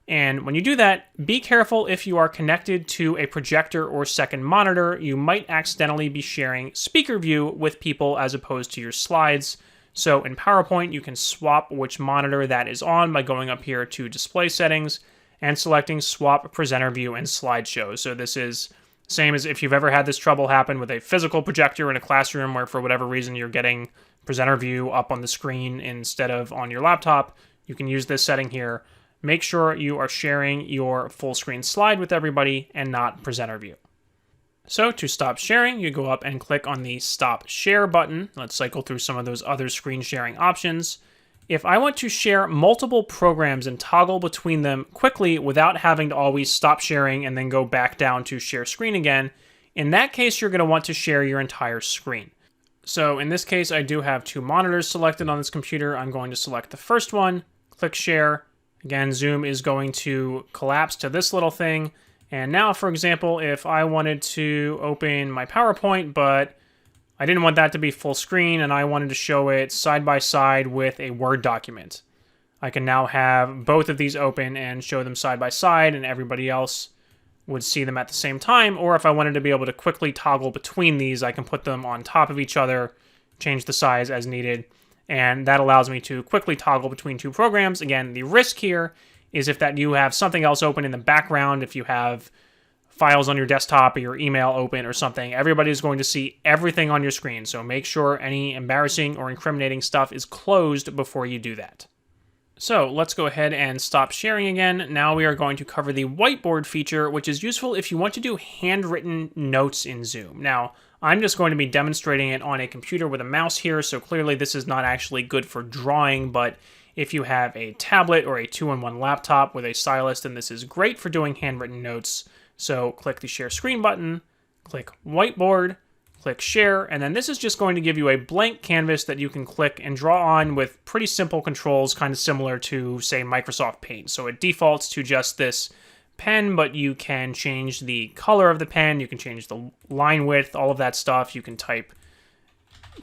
And when you do that, be careful if you are connected to a projector or second monitor. You might accidentally be sharing speaker view with people as opposed to your slides. So in PowerPoint, you can swap which monitor that is on by going up here to Display Settings and selecting Swap Presenter View and Slideshow. So this is same as if you've ever had this trouble happen with a physical projector in a classroom where for whatever reason you're getting presenter view up on the screen instead of on your laptop. You can use this setting here. Make sure you are sharing your full screen slide with everybody and not presenter view. So to stop sharing, you go up and click on the Stop Share button. Let's cycle through some of those other screen sharing options. If I want to share multiple programs and toggle between them quickly without having to always stop sharing and then go back down to share screen again, in that case, you're going to want to share your entire screen. So in this case, I do have two monitors selected on this computer. I'm going to select the first one, click Share. Again, Zoom is going to collapse to this little thing. And now, for example, if I wanted to open my PowerPoint, but I didn't want that to be full screen and I wanted to show it side by side with a Word document, I can now have both of these open and show them side by side and everybody else would see them at the same time. Or if I wanted to be able to quickly toggle between these, I can put them on top of each other, change the size as needed. And that allows me to quickly toggle between two programs. Again, the risk here is if that you have something else open in the background, if you have files on your desktop or your email open or something, everybody is going to see everything on your screen. So make sure any embarrassing or incriminating stuff is closed before you do that. So let's go ahead and stop sharing again. Now we are going to cover the whiteboard feature, which is useful if you want to do handwritten notes in Zoom. Now, I'm just going to be demonstrating it on a computer with a mouse here, so clearly this is not actually good for drawing, but if you have a tablet or a 2-in-1 laptop with a stylus, then this is great for doing handwritten notes. So click the Share Screen button, click Whiteboard, click Share, and then this is just going to give you a blank canvas that you can click and draw on with pretty simple controls, kind of similar to, say, Microsoft Paint. So it defaults to just this pen, but you can change the color of the pen, you can change the line width, all of that stuff. You can type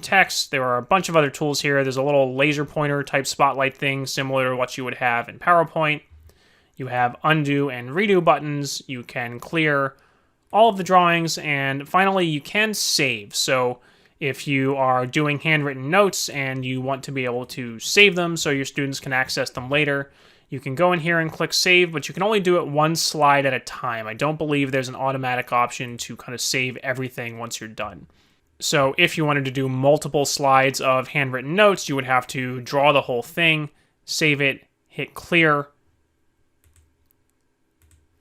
text. There are a bunch of other tools here. There's a little laser pointer type spotlight thing similar to what you would have in PowerPoint. You have undo and redo buttons. You can clear all of the drawings, and finally you can save. So if you are doing handwritten notes and you want to be able to save them so your students can access them later, you can go in here and click save, but you can only do it one slide at a time. I don't believe there's an automatic option to kind of save everything once you're done. So if you wanted to do multiple slides of handwritten notes, you would have to draw the whole thing, save it, hit clear,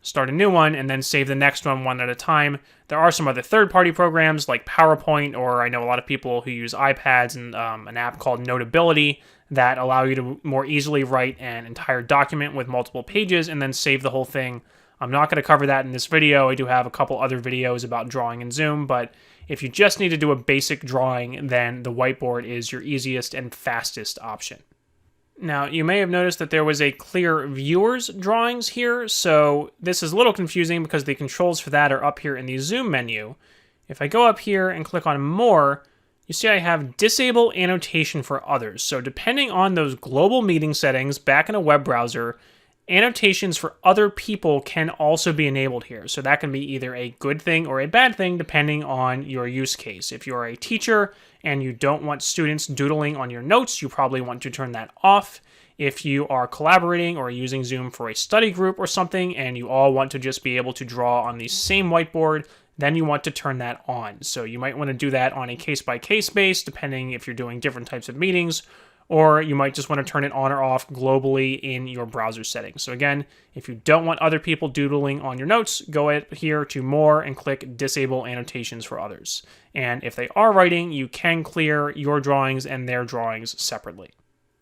start a new one, and then save the next one at a time. There are some other third-party programs like PowerPoint, or I know a lot of people who use iPads and an app called Notability that allow you to more easily write an entire document with multiple pages and then save the whole thing. I'm not going to cover that in this video. I do have a couple other videos about drawing in Zoom, but if you just need to do a basic drawing, then the whiteboard is your easiest and fastest option. Now, you may have noticed that there was a clear viewers drawings here, so this is a little confusing because the controls for that are up here in the Zoom menu. If I go up here and click on more, you see I have disable annotation for others. So depending on those global meeting settings back in a web browser, annotations for other people can also be enabled here. So that can be either a good thing or a bad thing depending on your use case. If you're a teacher and you don't want students doodling on your notes, you probably want to turn that off. If you are collaborating or using Zoom for a study group or something and you all want to just be able to draw on the same whiteboard, then you want to turn that on. So you might want to do that on a case-by-case basis, depending if you're doing different types of meetings, or you might just want to turn it on or off globally in your browser settings. So again, if you don't want other people doodling on your notes, go up here to More and click Disable Annotations for Others. And if they are writing, you can clear your drawings and their drawings separately.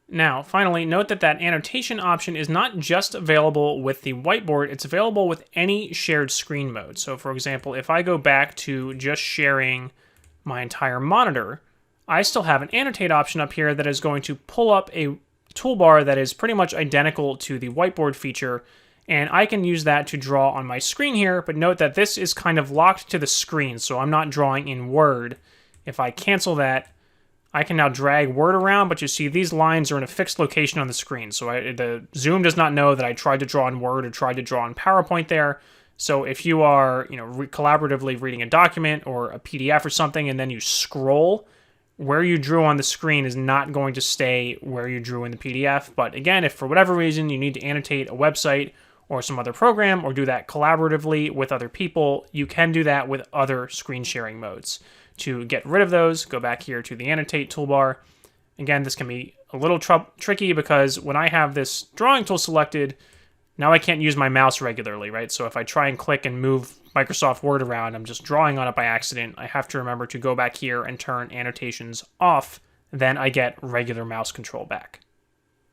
Now, finally, note that that annotation option is not just available with the whiteboard, it's available with any shared screen mode. So for example, if I go back to just sharing my entire monitor, I still have an annotate option up here that is going to pull up a toolbar that is pretty much identical to the whiteboard feature, and I can use that to draw on my screen here, but note that this is kind of locked to the screen, so I'm not drawing in Word. If I cancel that, I can now drag Word around, but you see these lines are in a fixed location on the screen. So the Zoom does not know that I tried to draw in Word or tried to draw in PowerPoint there. So if you are, collaboratively reading a document or a PDF or something, and then you scroll, where you drew on the screen is not going to stay where you drew in the PDF. But again, if for whatever reason you need to annotate a website or some other program or do that collaboratively with other people, you can do that with other screen sharing modes. To get rid of those, go back here to the Annotate toolbar. Again, this can be a little tricky because when I have this drawing tool selected, now I can't use my mouse regularly, right? So if I try and click and move Microsoft Word around, I'm just drawing on it by accident. I have to remember to go back here and turn annotations off. Then I get regular mouse control back.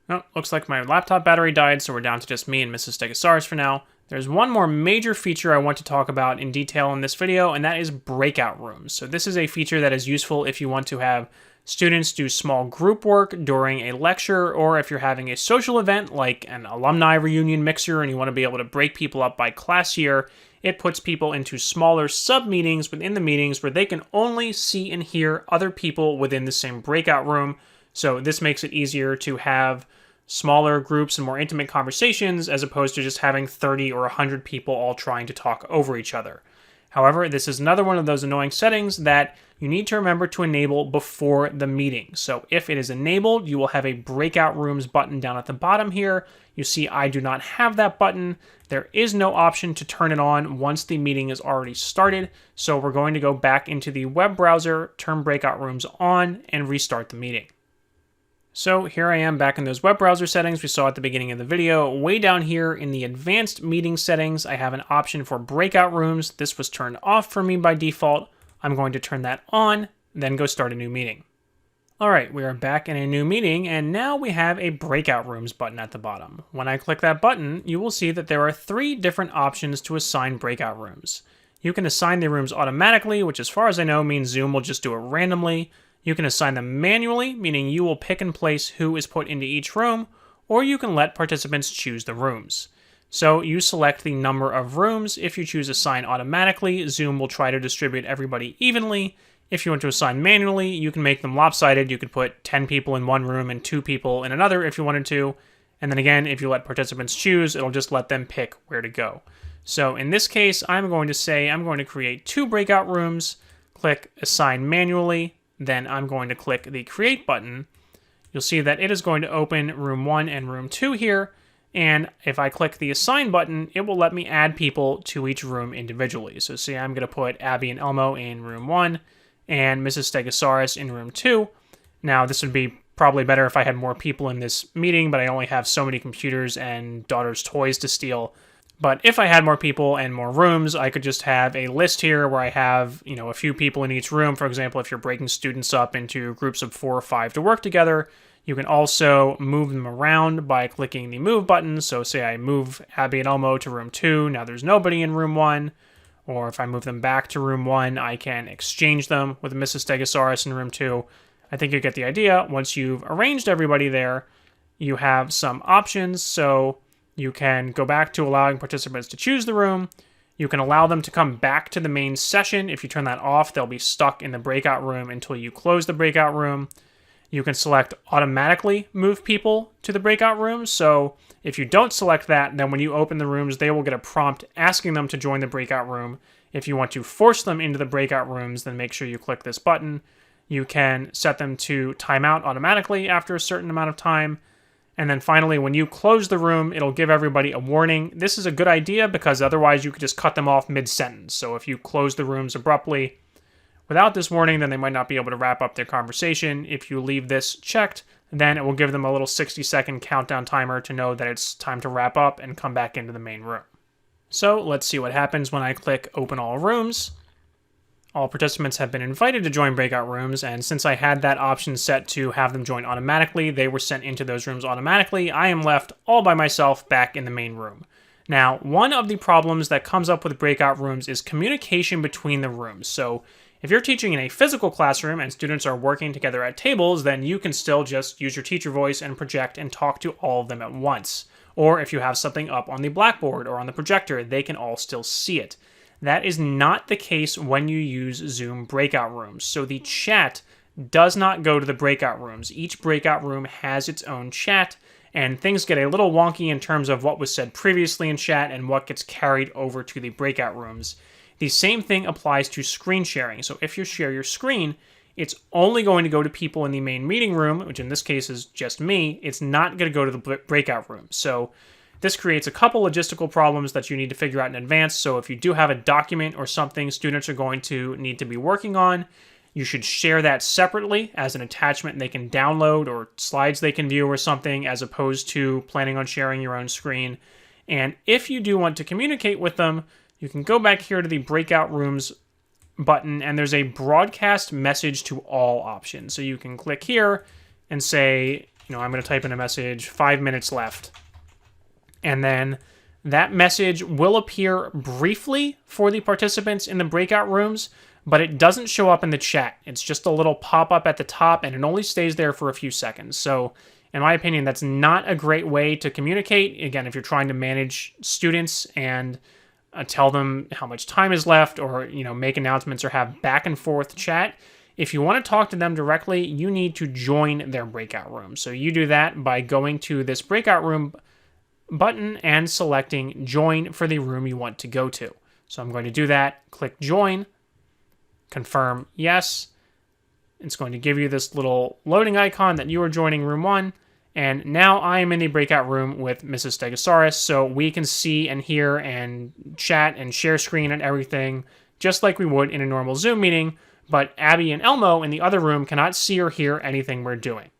Oh, looks like my laptop battery died, so we're down to just me and Mrs. Stegosaurus for now. There's one more major feature I want to talk about in detail in this video, and that is breakout rooms. So this is a feature that is useful if you want to have students do small group work during a lecture, or if you're having a social event like an alumni reunion mixer and you want to be able to break people up by class year. It puts people into smaller sub-meetings within the meetings where they can only see and hear other people within the same breakout room. So this makes it easier to have smaller groups and more intimate conversations as opposed to just having 30 or 100 people all trying to talk over each other. However, this is another one of those annoying settings that you need to remember to enable before the meeting. So if it is enabled, you will have a breakout rooms button down at the bottom here. You see I do not have that button. There is no option to turn it on once the meeting is already started. So we're going to go back into the web browser, turn breakout rooms on, and restart the meeting. So here I am back in those web browser settings we saw at the beginning of the video. Way down here in the advanced meeting settings, I have an option for breakout rooms. This was turned off for me by default. I'm going to turn that on, then go start a new meeting. All right, we are back in a new meeting, and now we have a breakout rooms button at the bottom. When I click that button, you will see that there are 3 different options to assign breakout rooms. You can assign the rooms automatically, which as far as I know means Zoom will just do it randomly. You can assign them manually, meaning you will pick and place who is put into each room, or you can let participants choose the rooms. So you select the number of rooms. If you choose assign automatically, Zoom will try to distribute everybody evenly. If you want to assign manually, you can make them lopsided. You could put 10 people in one room and 2 people in another if you wanted to. And then again, if you let participants choose, it'll just let them pick where to go. So in this case, I'm going to say I'm going to create 2 breakout rooms, click assign manually, then I'm going to click the create button. You'll see that it is going to open room 1 and room 2 here. And if I click the assign button, it will let me add people to each room individually. So see, I'm going to put Abby and Elmo in room 1 and Mrs. Stegosaurus in room 2. Now, this would be probably better if I had more people in this meeting, but I only have so many computers and daughter's toys to steal. But if I had more people and more rooms, I could just have a list here where I have, a few people in each room. For example, if you're breaking students up into groups of 4 or 5 to work together, you can also move them around by clicking the move button. So say I move Abby and Elmo to room 2, now there's nobody in room 1. Or if I move them back to room 1, I can exchange them with Mrs. Stegosaurus in room 2. I think you get the idea. Once you've arranged everybody there, you have some options. So you can go back to allowing participants to choose the room. You can allow them to come back to the main session. If you turn that off, they'll be stuck in the breakout room until you close the breakout room. You can select automatically move people to the breakout room. So if you don't select that, then when you open the rooms, they will get a prompt asking them to join the breakout room. If you want to force them into the breakout rooms, then make sure you click this button. You can set them to timeout automatically after a certain amount of time. And then finally, when you close the room, it'll give everybody a warning. This is a good idea because otherwise you could just cut them off mid-sentence. So if you close the rooms abruptly without this warning, then they might not be able to wrap up their conversation. If you leave this checked, then it will give them a little 60-second countdown timer to know that it's time to wrap up and come back into the main room. So let's see what happens when I click Open All Rooms. All participants have been invited to join breakout rooms, and since I had that option set to have them join automatically, they were sent into those rooms automatically. I am left all by myself back in the main room. Now, one of the problems that comes up with breakout rooms is communication between the rooms. So if you're teaching in a physical classroom and students are working together at tables, then you can still just use your teacher voice and project and talk to all of them at once. Or if you have something up on the blackboard or on the projector, they can all still see it. That is not the case when you use Zoom breakout rooms. So the chat does not go to the breakout rooms. Each breakout room has its own chat, and things get a little wonky in terms of what was said previously in chat and what gets carried over to the breakout rooms. The same thing applies to screen sharing. So if you share your screen, it's only going to go to people in the main meeting room, which in this case is just me. It's not going to go to the breakout room. So this creates a couple logistical problems that you need to figure out in advance. So if you do have a document or something students are going to need to be working on, you should share that separately as an attachment they can download or slides they can view or something, as opposed to planning on sharing your own screen. And if you do want to communicate with them, you can go back here to the breakout rooms button, and there's a broadcast message to all option. So you can click here and say, I'm going to type in a message, 5 minutes left. And then that message will appear briefly for the participants in the breakout rooms, but it doesn't show up in the chat. It's just a little pop-up at the top, and it only stays there for a few seconds. So in my opinion, that's not a great way to communicate. Again, if you're trying to manage students and tell them how much time is left, or make announcements or have back and forth chat, if you want to talk to them directly, you need to join their breakout room. So you do that by going to this breakout room button and selecting join for the room you want to go to. So I'm going to do that, click join, confirm yes. It's going to give you this little loading icon that you are joining room 1. And now I am in the breakout room with Mrs. Stegosaurus, so we can see and hear and chat and share screen and everything just like we would in a normal Zoom meeting, but Abby and Elmo in the other room cannot see or hear anything we're doing.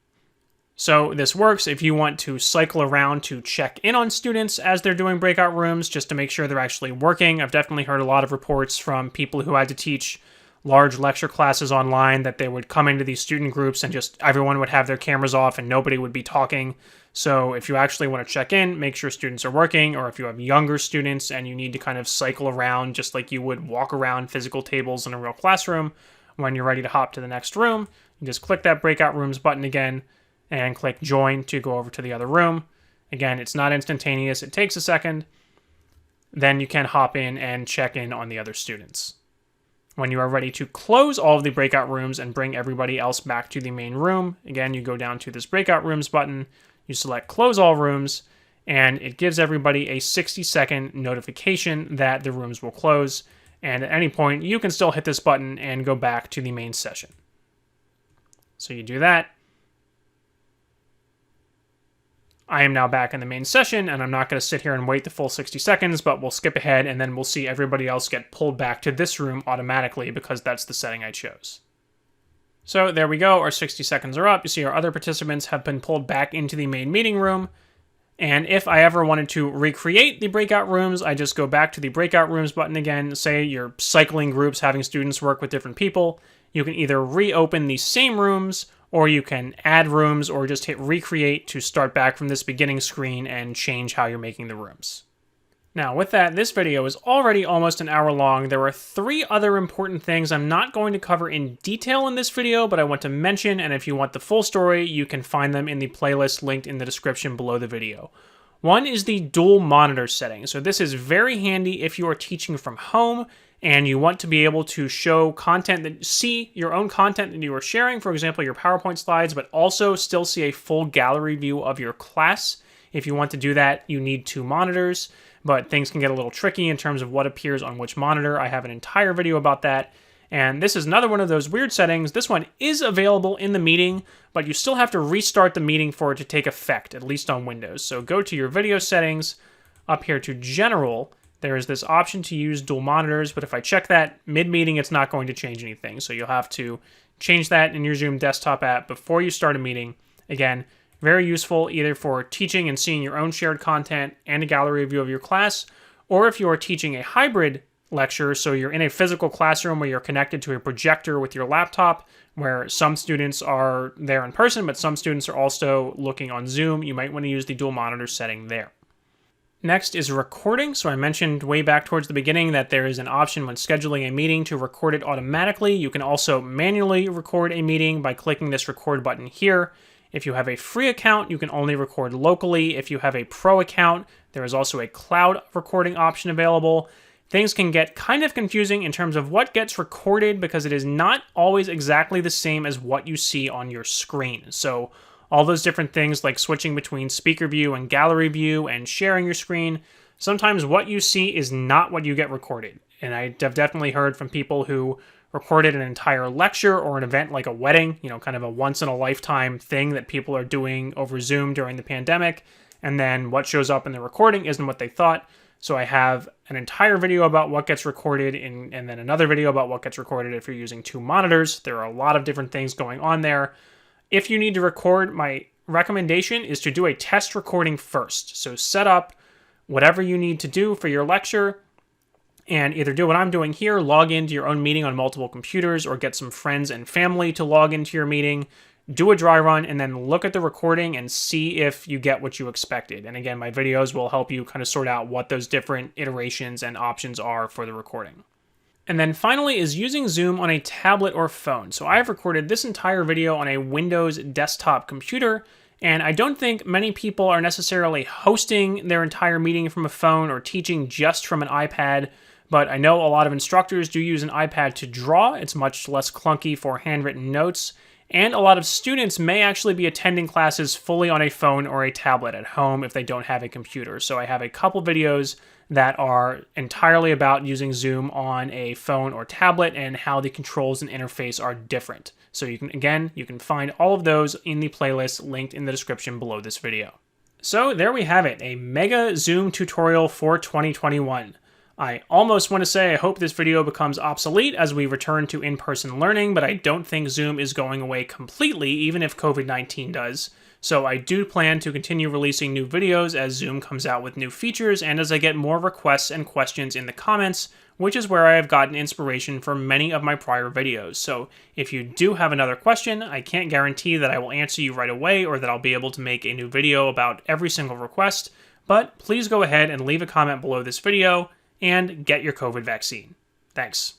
So this works if you want to cycle around to check in on students as they're doing breakout rooms, just to make sure they're actually working. I've definitely heard a lot of reports from people who had to teach large lecture classes online that they would come into these student groups and just everyone would have their cameras off and nobody would be talking. So if you actually want to check in, make sure students are working, or if you have younger students and you need to kind of cycle around just like you would walk around physical tables in a real classroom, when you're ready to hop to the next room, you just click that breakout rooms button again and click join to go over to the other room. Again, it's not instantaneous, it takes a second. Then you can hop in and check in on the other students. When you are ready to close all of the breakout rooms and bring everybody else back to the main room, again, you go down to this breakout rooms button, you select close all rooms, and it gives everybody a 60-second notification that the rooms will close. And at any point, you can still hit this button and go back to the main session. So you do that. I am now back in the main session, and I'm not going to sit here and wait the full 60 seconds, but we'll skip ahead, and then we'll see everybody else get pulled back to this room automatically because that's the setting I chose. So there we go, our 60 seconds are up. You see our other participants have been pulled back into the main meeting room, and if I ever wanted to recreate the breakout rooms, I just go back to the breakout rooms button again. Say you're cycling groups, having students work with different people. You can either reopen the same rooms, or you can add rooms, or just hit recreate to start back from this beginning screen and change how you're making the rooms. Now with that, this video is already almost an hour long. There are 3 other important things I'm not going to cover in detail in this video, but I want to mention, and if you want the full story, you can find them in the playlist linked in the description below the video. One is the dual monitor setting. So this is very handy if you are teaching from home and you want to be able to show content see your own content that you are sharing, for example, your PowerPoint slides, but also still see a full gallery view of your class. If you want to do that, you need two monitors, but things can get a little tricky in terms of what appears on which monitor. I have an entire video about that. And this is another one of those weird settings. This one is available in the meeting, but you still have to restart the meeting for it to take effect, at least on Windows. So go to your video settings, up here to General. There is this option to use dual monitors, but if I check that mid-meeting, it's not going to change anything. So you'll have to change that in your Zoom desktop app before you start a meeting. Again, very useful either for teaching and seeing your own shared content and a gallery view of your class, or if you are teaching a hybrid lecture, so you're in a physical classroom where you're connected to a projector with your laptop, where some students are there in person, but some students are also looking on Zoom. You might want to use the dual monitor setting there. Next is recording. So I mentioned way back towards the beginning that there is an option when scheduling a meeting to record it automatically. You can also manually record a meeting by clicking this record button here. If you have a free account, you can only record locally. If you have a pro account, there is also a cloud recording option available. Things can get kind of confusing in terms of what gets recorded because it is not always exactly the same as what you see on your screen. So all those different things like switching between speaker view and gallery view and sharing your screen, sometimes what you see is not what you get recorded. And I have definitely heard from people who recorded an entire lecture or an event like a wedding, kind of a once-in-a-lifetime thing that people are doing over Zoom during the pandemic, and then what shows up in the recording isn't what they thought. So I have an entire video about what gets recorded and then another video about what gets recorded if you're using two monitors. There are a lot of different things going on there. If you need to record, my recommendation is to do a test recording first. So set up whatever you need to do for your lecture and either do what I'm doing here, log into your own meeting on multiple computers, or get some friends and family to log into your meeting, do a dry run, and then look at the recording and see if you get what you expected. And again, my videos will help you kind of sort out what those different iterations and options are for the recording. And then finally is using Zoom on a tablet or phone. So I've recorded this entire video on a Windows desktop computer, and I don't think many people are necessarily hosting their entire meeting from a phone or teaching just from an iPad, but I know a lot of instructors do use an iPad to draw. It's much less clunky for handwritten notes. And a lot of students may actually be attending classes fully on a phone or a tablet at home if they don't have a computer. So I have a couple videos that are entirely about using Zoom on a phone or tablet and how the controls and interface are different. So you can find all of those in the playlist linked in the description below this video. So there we have it, a mega Zoom tutorial for 2021. I almost want to say I hope this video becomes obsolete as we return to in-person learning, but I don't think Zoom is going away completely, even if COVID-19 does. So I do plan to continue releasing new videos as Zoom comes out with new features and as I get more requests and questions in the comments, which is where I have gotten inspiration for many of my prior videos. So if you do have another question, I can't guarantee that I will answer you right away or that I'll be able to make a new video about every single request, but please go ahead and leave a comment below this video and get your COVID vaccine. Thanks.